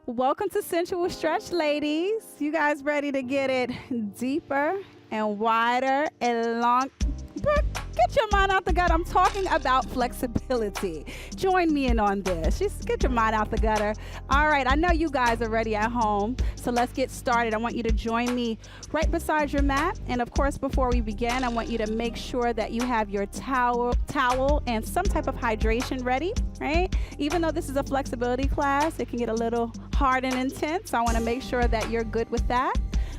Welcome to Sensual Stretch, ladies. You guys ready to get it deeper and wider and long? Get your mind out the gutter. I'm talking about flexibility. Join me in on this. Just get your mind out the gutter. All right, I know you guys are ready at home, so let's get started. I want you to join me right beside your mat. And of course, before we begin, I want you to make sure that you have your towel and some type of hydration ready, right? Even though this is a flexibility class, it can get a little hard and intense. So I want to make sure that you're good with that.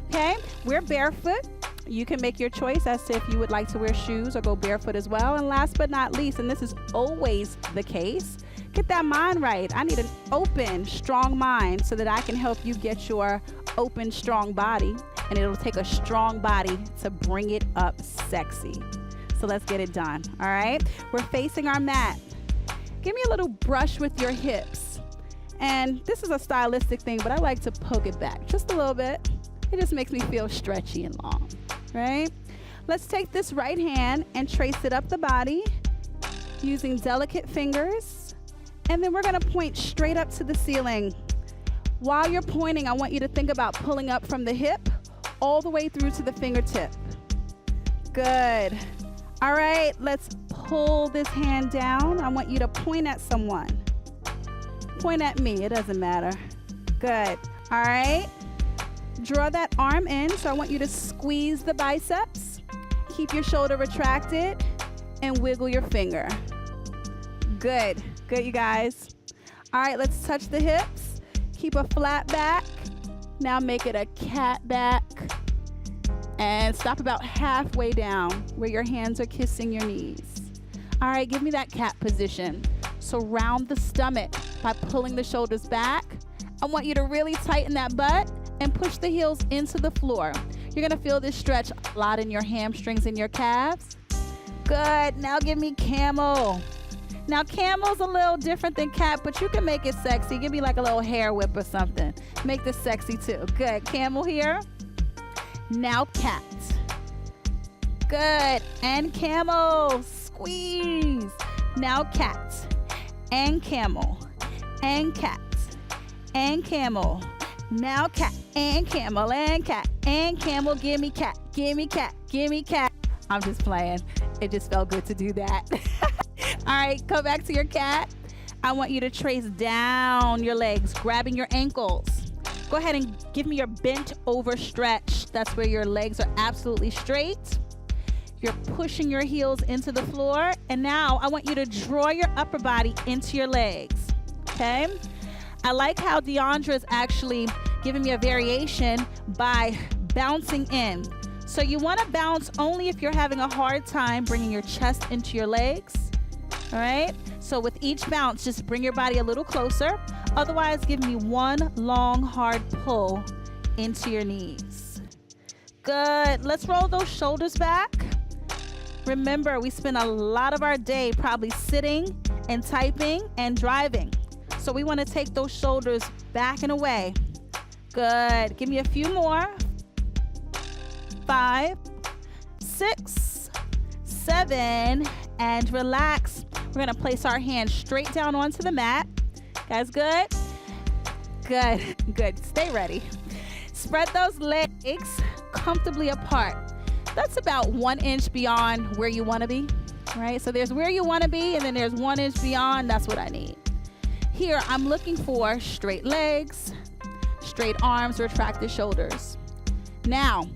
Okay, we're barefoot. You can make your choice as to if you would like to wear shoes or go barefoot as well. And last but not least, and this is always the case, get that mind right. I need an open, strong mind so that I can help you get your open, strong body. And it'll take a strong body to bring it up sexy. So let's get it done, all right? We're facing our mat. Give me a little brush with your hips. And this is a stylistic thing, but I like to poke it back just a little bit. It just makes me feel stretchy and long, right? Let's take this right hand and trace it up the body using delicate fingers. And then we're gonna point straight up to the ceiling. While you're pointing, I want you to think about pulling up from the hip all the way through to the fingertip. Good. All right, let's pull this hand down. I want you to point at someone. Point at me, it doesn't matter. Good. All right. Draw that arm in, so I want you to squeeze the biceps. Keep your shoulder retracted and wiggle your finger. Good, good, you guys. All right, let's touch the hips. Keep a flat back. Now make it a cat back. And stop about halfway down where your hands are kissing your knees. All right, give me that cat position. So round the stomach by pulling the shoulders back. I want you to really tighten that butt and push the heels into the floor. You're gonna feel this stretch a lot in your hamstrings and your calves. Good, now give me camel. Now camel's a little different than cat, but you can make it sexy. Give me like a little hair whip or something. Make this sexy too. Good, camel here. Now cat. Good, and camel, squeeze. Now cat, and camel, and cat, and camel. Now cat, and camel, and cat, and camel. Give me cat, give me cat, give me cat. I'm just playing. It just felt good to do that. All right, go back to your cat. I want you to trace down your legs, grabbing your ankles. Go ahead and give me your bent over stretch. That's where your legs are absolutely straight. You're pushing your heels into the floor. And now I want you to draw your upper body into your legs, okay? I like how Deandra is actually giving me a variation by bouncing in. So you want to bounce only if you're having a hard time bringing your chest into your legs, all right? So with each bounce, just bring your body a little closer. Otherwise, give me one long, hard pull into your knees. Good. Let's roll those shoulders back. Remember, we spend a lot of our day probably sitting and typing and driving. So we want to take those shoulders back and away. Good. Give me a few more. 5, 6, 7, and relax. We're going to place our hands straight down onto the mat. Guys, good? Good, good. Stay ready. Spread those legs comfortably apart. That's about 1 inch beyond where you want to be, right? So there's where you want to be, and then there's 1 inch beyond. That's what I need. Here, I'm looking for straight legs, straight arms, retracted shoulders. Now,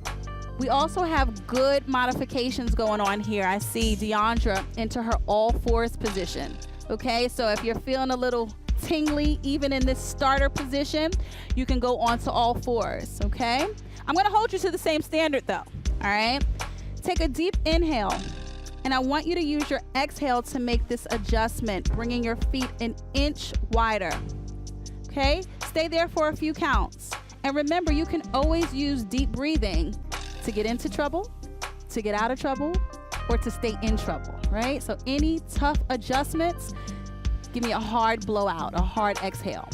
we also have good modifications going on here. I see Deandra into her all fours position, okay? So if you're feeling a little tingly, even in this starter position, you can go on to all fours, okay? I'm gonna hold you to the same standard though, all right? Take a deep inhale. And I want you to use your exhale to make this adjustment, bringing your feet an inch wider, okay? Stay there for a few counts. And remember, you can always use deep breathing to get into trouble, to get out of trouble, or to stay in trouble, right? So any tough adjustments, give me a hard blowout, a hard exhale.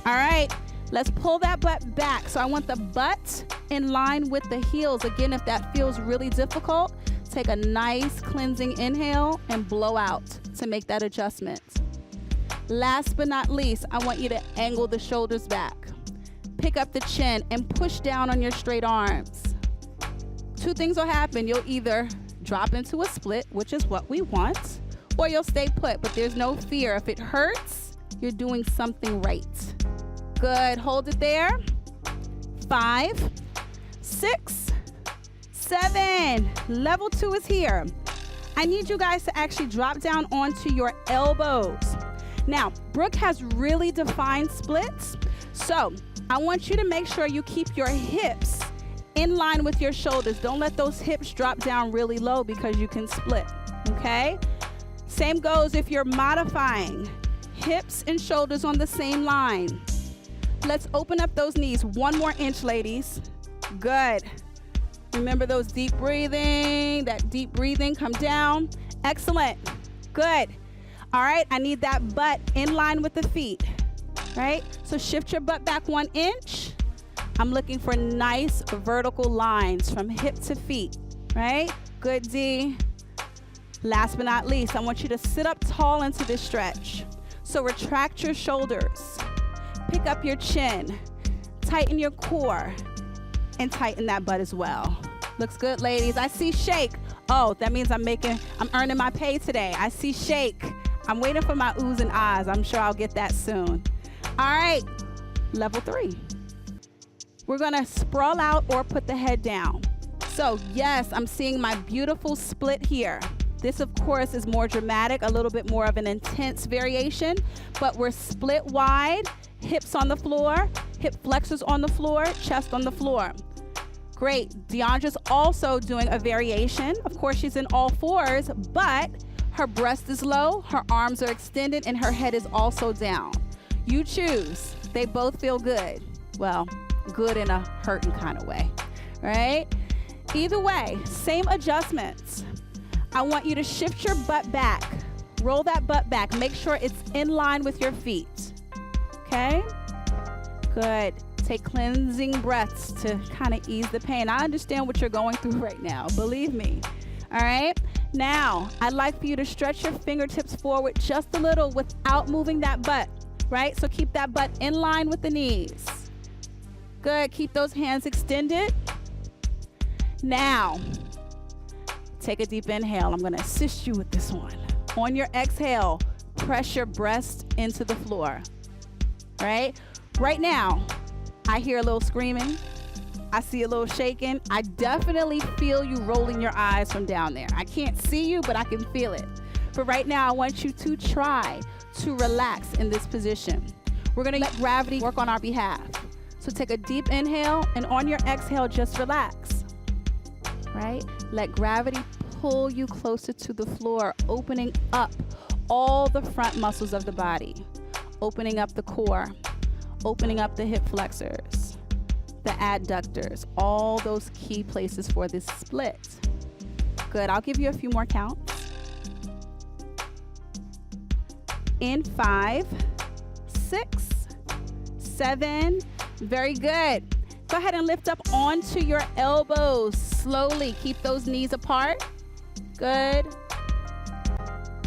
All right, let's pull that butt back. So I want the butt in line with the heels. Again, if that feels really difficult, take a nice cleansing inhale and blow out to make that adjustment. Last but not least, I want you to angle the shoulders back. Pick up the chin and push down on your straight arms. Two things will happen. You'll either drop into a split, which is what we want, or you'll stay put, but there's no fear. If it hurts, you're doing something right. Good, hold it there. 5, 6, 7. Level 2 is here. I need you guys to actually drop down onto your elbows. Now, Brooke has really defined splits, so I want you to make sure you keep your hips in line with your shoulders. Don't let those hips drop down really low because you can split, okay? Same goes if you're modifying. Hips and shoulders on the same line. Let's open up those knees. 1 more inch, ladies. Good. Remember those deep breathing, that deep breathing, come down. Excellent, good. All right, I need that butt in line with the feet, right? So shift your butt back 1 inch. I'm looking for nice vertical lines from hip to feet, right? Good, D. Last but not least, I want you to sit up tall into this stretch. So retract your shoulders, pick up your chin, tighten your core, and tighten that butt as well. Looks good, ladies. I see shake. Oh, that means I'm earning my pay today. I see shake. I'm waiting for my oohs and ahs. I'm sure I'll get that soon. All right, level 3. We're gonna sprawl out or put the head down. So yes, I'm seeing my beautiful split here. This, of course, is more dramatic, a little bit more of an intense variation, but we're split wide, hips on the floor, hip flexors on the floor, chest on the floor. Great. Deandra's also doing a variation. Of course, she's in all 4s, but her breast is low, her arms are extended, and her head is also down. You choose. They both feel good. Well, good in a hurting kind of way, right? Either way, same adjustments. I want you to shift your butt back. Roll that butt back. Make sure it's in line with your feet, okay? Good. Take cleansing breaths to kind of ease the pain. I understand what you're going through right now, believe me, all right? Now, I'd like for you to stretch your fingertips forward just a little without moving that butt, right? So keep that butt in line with the knees. Good, keep those hands extended. Now, take a deep inhale. I'm gonna assist you with this one. On your exhale, press your breast into the floor, right? Right now, I hear a little screaming. I see a little shaking. I definitely feel you rolling your eyes from down there. I can't see you, but I can feel it. But right now, I want you to try to relax in this position. We're gonna let gravity work on our behalf. So take a deep inhale, and on your exhale, just relax, right? Let gravity pull you closer to the floor, opening up all the front muscles of the body, opening up the core, opening up the hip flexors, the adductors, all those key places for this split. Good, I'll give you a few more counts. In 5, 6, 7, very good. Go ahead and lift up onto your elbows slowly. Keep those knees apart. Good.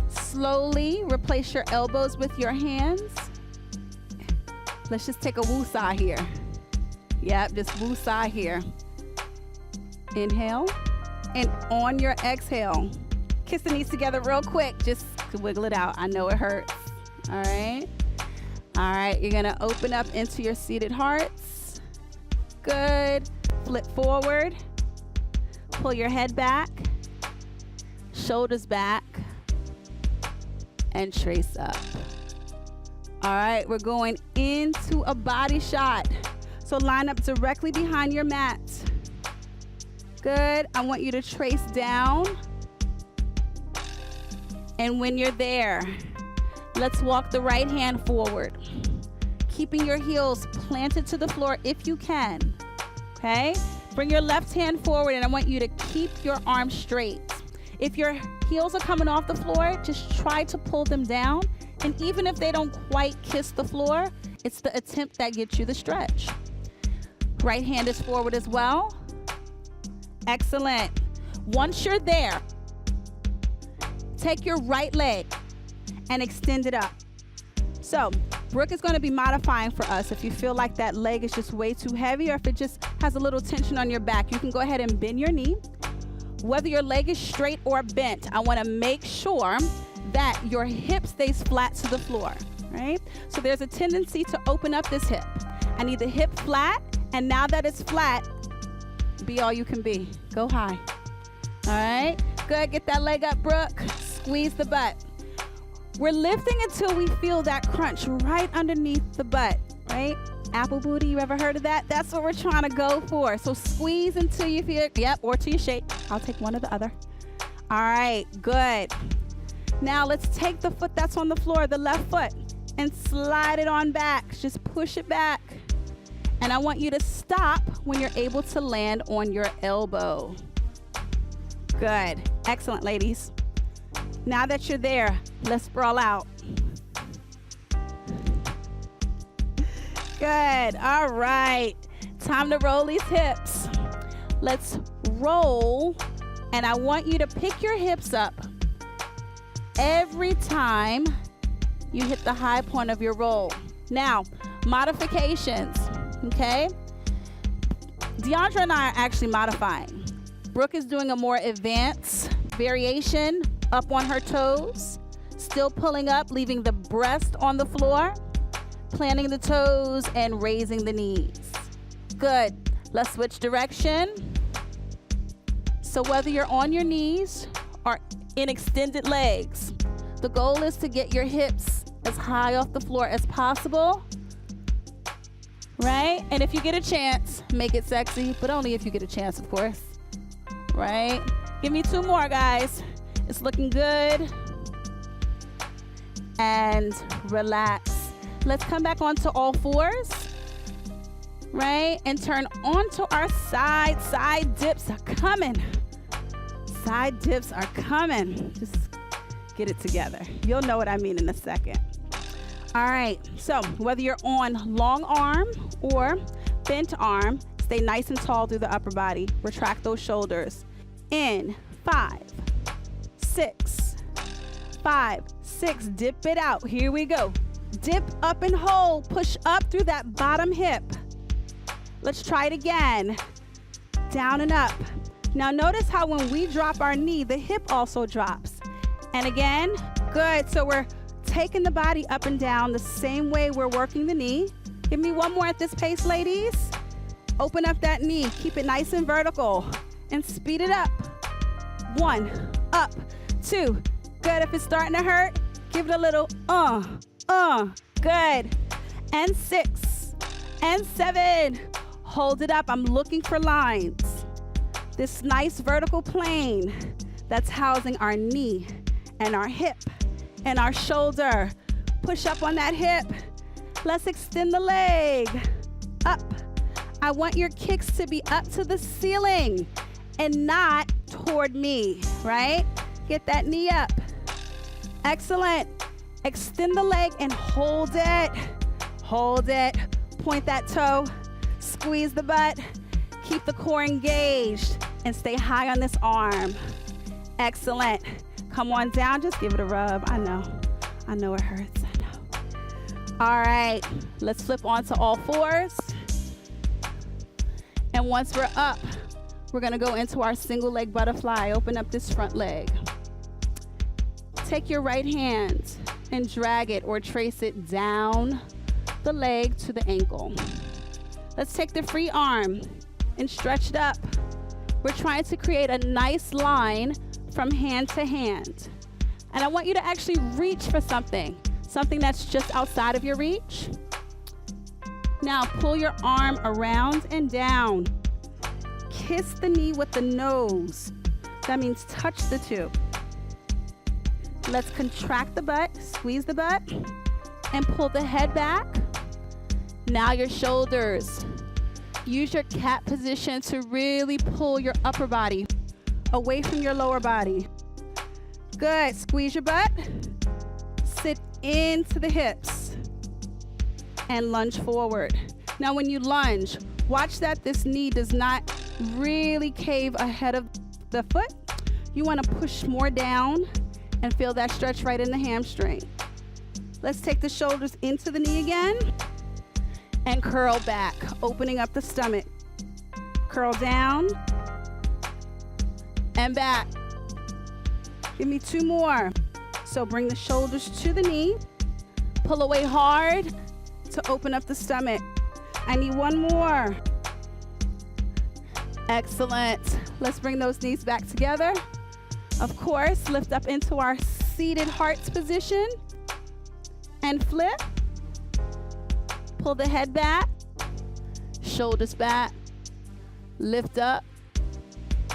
Slowly replace your elbows with your hands. Let's just take a woo-saw here. Yep, just woo-saw here. Inhale. And on your exhale, kiss the knees together real quick. Just to wiggle it out. I know it hurts. All right. All right, you're gonna open up into your seated hearts. Good. Flip forward. Pull your head back. Shoulders back. And trace up. All right, we're going into a body shot. So line up directly behind your mat. Good. I want you to trace down. And when you're there, let's walk the right hand forward, keeping your heels planted to the floor if you can, okay? Bring your left hand forward, and I want you to keep your arms straight. If your heels are coming off the floor, just try to pull them down, and even if they don't quite kiss the floor, it's the attempt that gets you the stretch. Right hand is forward as well. Excellent. Once you're there, take your right leg and extend it up. So Brooke is going to be modifying for us. If you feel like that leg is just way too heavy, or if it just has a little tension on your back, you can go ahead and bend your knee. Whether your leg is straight or bent, I want to make sure that your hip stays flat to the floor, right? So there's a tendency to open up this hip. I need the hip flat, and now that it's flat, be all you can be. Go high. All right, good. Get that leg up, Brooke. Squeeze the butt. We're lifting until we feel that crunch right underneath the butt, right? Apple booty, you ever heard of that? That's what we're trying to go for. So squeeze until you feel, yep, or till you shake. I'll take one or the other. All right, good. Now let's take the foot that's on the floor, the left foot, and slide it on back. Just push it back. And I want you to stop when you're able to land on your elbow. Good. Excellent, ladies. Now that you're there, let's sprawl out. Good. All right. Time to roll these hips. Let's roll. And I want you to pick your hips up every time you hit the high point of your roll. Now, modifications, okay? Deandra and I are actually modifying. Brooke is doing a more advanced variation, up on her toes, still pulling up, leaving the breast on the floor, planting the toes and raising the knees. Good. Let's switch direction. So whether you're on your knees or in extended legs, the goal is to get your hips as high off the floor as possible, right? And if you get a chance, make it sexy, but only if you get a chance, of course, right? Give me 2 more, guys. It's looking good. And relax. Let's come back onto all fours, right? And turn onto our side. Side dips are coming. Side dips are coming. Just get it together. You'll know what I mean in a second. All right, so whether you're on long arm or bent arm, stay nice and tall through the upper body. Retract those shoulders. In 5, 6, 5, 6. Dip it out. Here we go. Dip up and hold. Push up through that bottom hip. Let's try it again. Down and up. Now notice how when we drop our knee, the hip also drops. And again, good. So we're taking the body up and down the same way we're working the knee. Give me one more at this pace, ladies. Open up that knee. Keep it nice and vertical. And speed it up. 1, up, 2. Good. If it's starting to hurt, give it a little good. And 6 and 7. Hold it up. I'm looking for lines. This nice vertical plane that's housing our knee and our hip and our shoulder. Push up on that hip. Let's extend the leg. Up. I want your kicks to be up to the ceiling and not toward me, right? Get that knee up. Excellent. Extend the leg and hold it. Hold it. Point that toe. Squeeze the butt. Keep the core engaged and stay high on this arm. Excellent. Come on down. Just give it a rub. I know it hurts. I know. All right. Let's flip onto all fours. And once we're up, we're going to go into our single leg butterfly. Open up this front leg. Take your right hand and drag it or trace it down the leg to the ankle. Let's take the free arm and stretch it up. We're trying to create a nice line from hand to hand. And I want you to actually reach for something that's just outside of your reach. Now pull your arm around and down. Kiss the knee with the nose. That means touch the two. Let's contract the butt, squeeze the butt, and pull the head back. Now your shoulders. Use your cat position to really pull your upper body away from your lower body. Good. Squeeze your butt. Sit into the hips and lunge forward. Now when you lunge, watch that this knee does not really cave ahead of the foot. You want to push more down and feel that stretch right in the hamstring. Let's take the shoulders into the knee again and curl back, opening up the stomach. Curl down and back. Give me 2 more. So bring the shoulders to the knee, pull away hard to open up the stomach. I need 1 more. Excellent. Let's bring those knees back together. Of course, lift up into our seated hearts position and flip. Pull the head back, shoulders back, lift up,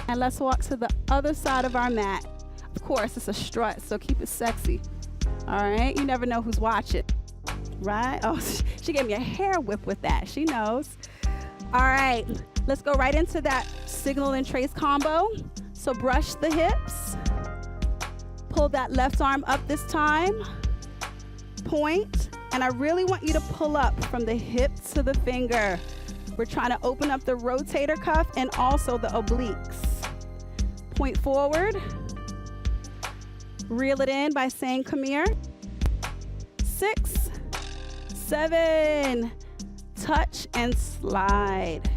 and let's walk to the other side of our mat. Of course, it's a strut, so keep it sexy. All right, you never know who's watching, right? Oh, she gave me a hair whip with that. She knows. All right, let's go right into that signal and trace combo. So brush the hips, pull that left arm up this time, point, and I really want you to pull up from the hip to the finger. We're trying to open up the rotator cuff and also the obliques. Point forward, reel it in by saying come here. 6, 7, touch and slide.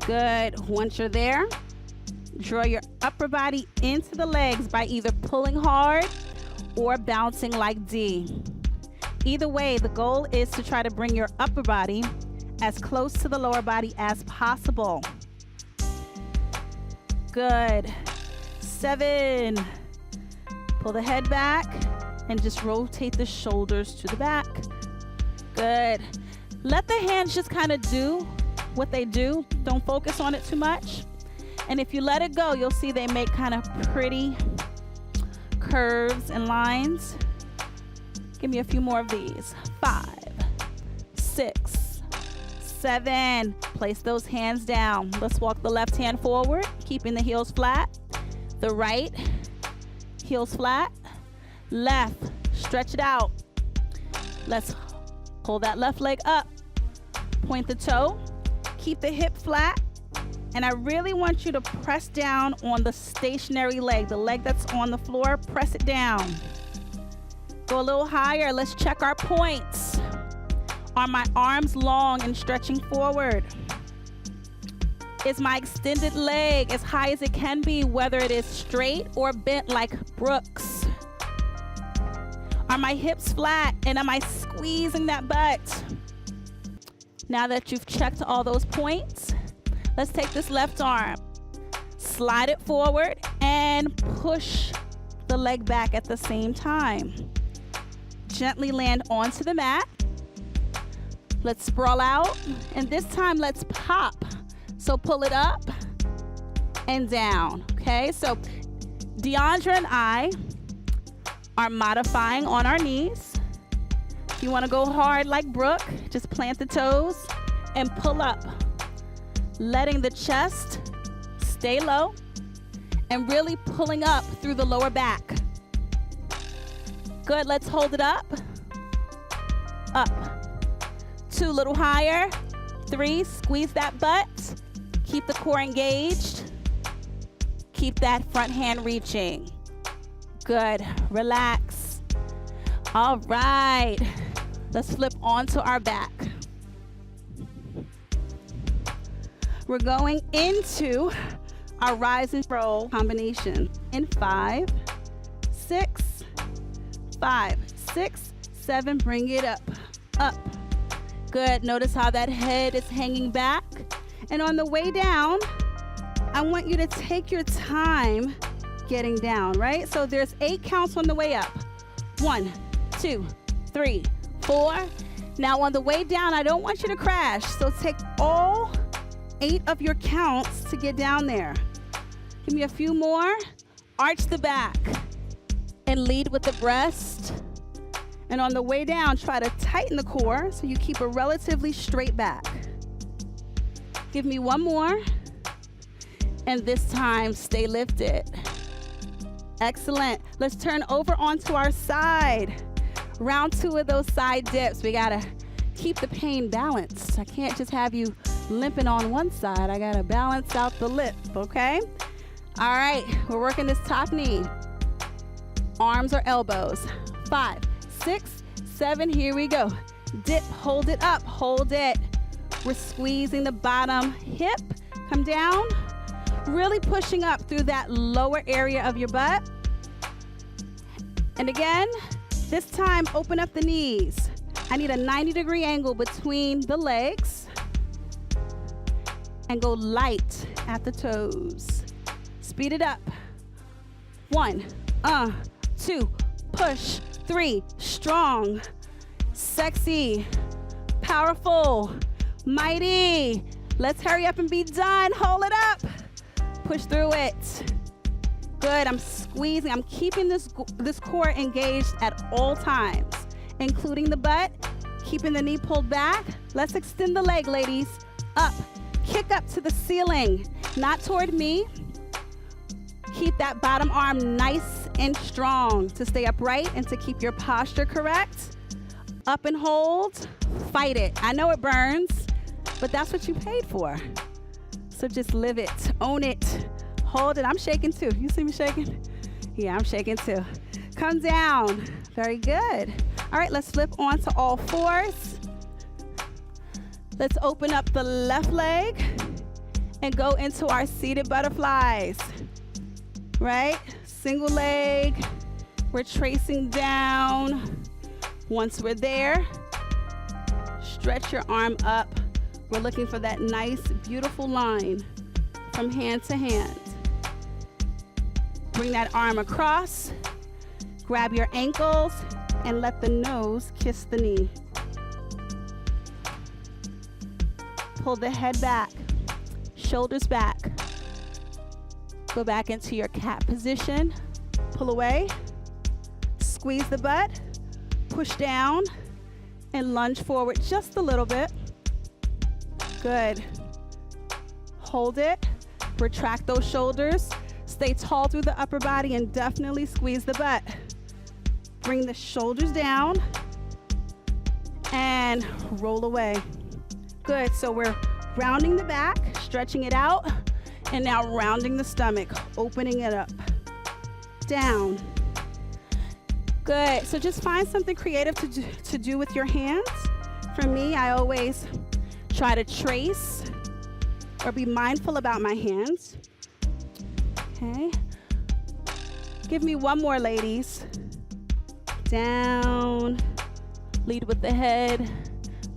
Good. Once you're there, draw your upper body into the legs by either pulling hard or bouncing like D. Either way, the goal is to try to bring your upper body as close to the lower body as possible. Good. 7. Pull the head back and just rotate the shoulders to the back. Good. Let the hands just kind of do what they do. Don't focus on it too much. And if you let it go, you'll see they make kind of pretty curves and lines. Give me a few more of these. 5, 6, 7. Place those hands down. Let's walk the left hand forward, keeping the heels flat. The right, heels flat. Left, stretch it out. Let's pull that left leg up. Point the toe. Keep the hip flat. And I really want you to press down on the stationary leg, the leg that's on the floor. Press it down. Go a little higher. Let's check our points. Are my arms long and stretching forward? Is my extended leg as high as it can be, whether it is straight or bent like Brooks? Are my hips flat and am I squeezing that butt? Now that you've checked all those points, let's take this left arm, slide it forward and push the leg back at the same time. Gently land onto the mat. Let's sprawl out, and this time let's pop. So pull it up and down, okay? So Deandra and I are modifying on our knees. If you wanna go hard like Brooke, just plant the toes and pull up, letting the chest stay low and really pulling up through the lower back. Good, let's hold it up. Up. 2, a little higher. 3, squeeze that butt. Keep the core engaged. Keep that front hand reaching. Good, relax. All right, let's flip onto our back. We're going into our rise and roll combination in 5, 6, 5, 6, 7, bring it up, up. Good, notice how that head is hanging back. And on the way down, I want you to take your time getting down, right? So there's 8 counts on the way up. 1, 2, 3, 4. Now on the way down, I don't want you to crash. So take all 8 of your counts to get down there. Give me a few more. Arch the back and lead with the breast. And on the way down, try to tighten the core so you keep a relatively straight back. Give me one more. And this time, stay lifted. Excellent. Let's turn over onto our side. Round 2 of those side dips. We gotta keep the pain balanced. I can't just have you limping on one side. I gotta balance out the lip, okay? All right, we're working this top knee. Arms or elbows. 5, 6, 7, here we go. Dip, hold it up, hold it. We're squeezing the bottom hip, come down. Really pushing up through that lower area of your butt. And again, this time, open up the knees. I need a 90-degree angle between the legs. And go light at the toes. Speed it up. 1, 2, push. 3, strong, sexy, powerful, mighty. Let's hurry up and be done. Hold it up. Push through it. Good, I'm squeezing. I'm keeping this core engaged at all times, including the butt, keeping the knee pulled back. Let's extend the leg, ladies. Up, kick up to the ceiling, not toward me. Keep that bottom arm nice and strong to stay upright and to keep your posture correct. Up and hold, fight it. I know it burns, but that's what you paid for. So just live it, own it, hold it. I'm shaking too. You see me shaking? Yeah, I'm shaking too. Come down. Very good. All right, let's flip onto all fours. Let's open up the left leg and go into our seated butterflies. Right? Single leg. We're tracing down. Once we're there, stretch your arm up. We're looking for that nice, beautiful line from hand to hand. Bring that arm across. Grab your ankles and let the nose kiss the knee. Pull the head back, shoulders back. Go back into your cat position. Pull away. Squeeze the butt. Push down and lunge forward just a little bit. Good. Hold it. Retract those shoulders. Stay tall through the upper body and definitely squeeze the butt. Bring the shoulders down and roll away. Good. So we're rounding the back, stretching it out, and now rounding the stomach, opening it up. Down. Good. So just find something creative to do with your hands. For me, I always try to trace or be mindful about my hands. Okay. Give me one more, ladies. Down. Lead with the head.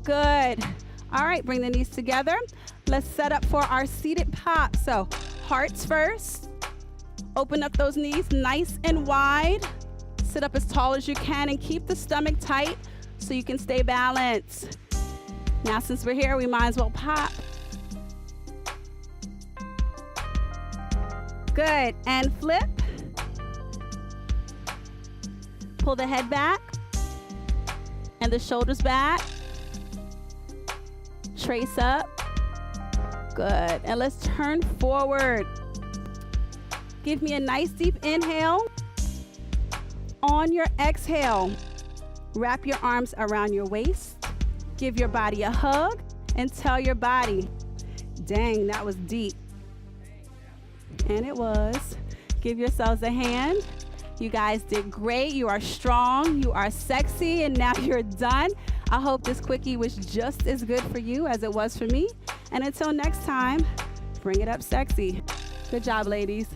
Good. All right, bring the knees together. Let's set up for our seated pop. So hearts first. Open up those knees nice and wide. Sit up as tall as you can and keep the stomach tight so you can stay balanced. Now, since we're here, we might as well pop. Good, and flip. Pull the head back and the shoulders back. Trace up. Good, and let's turn forward. Give me a nice deep inhale. On your exhale, wrap your arms around your waist. Give your body a hug and tell your body, dang, that was deep. And it was. Give yourselves a hand. You guys did great. You are strong. You are sexy. And now you're done. I hope this quickie was just as good for you as it was for me. And until next time, bring it up sexy. Good job, ladies.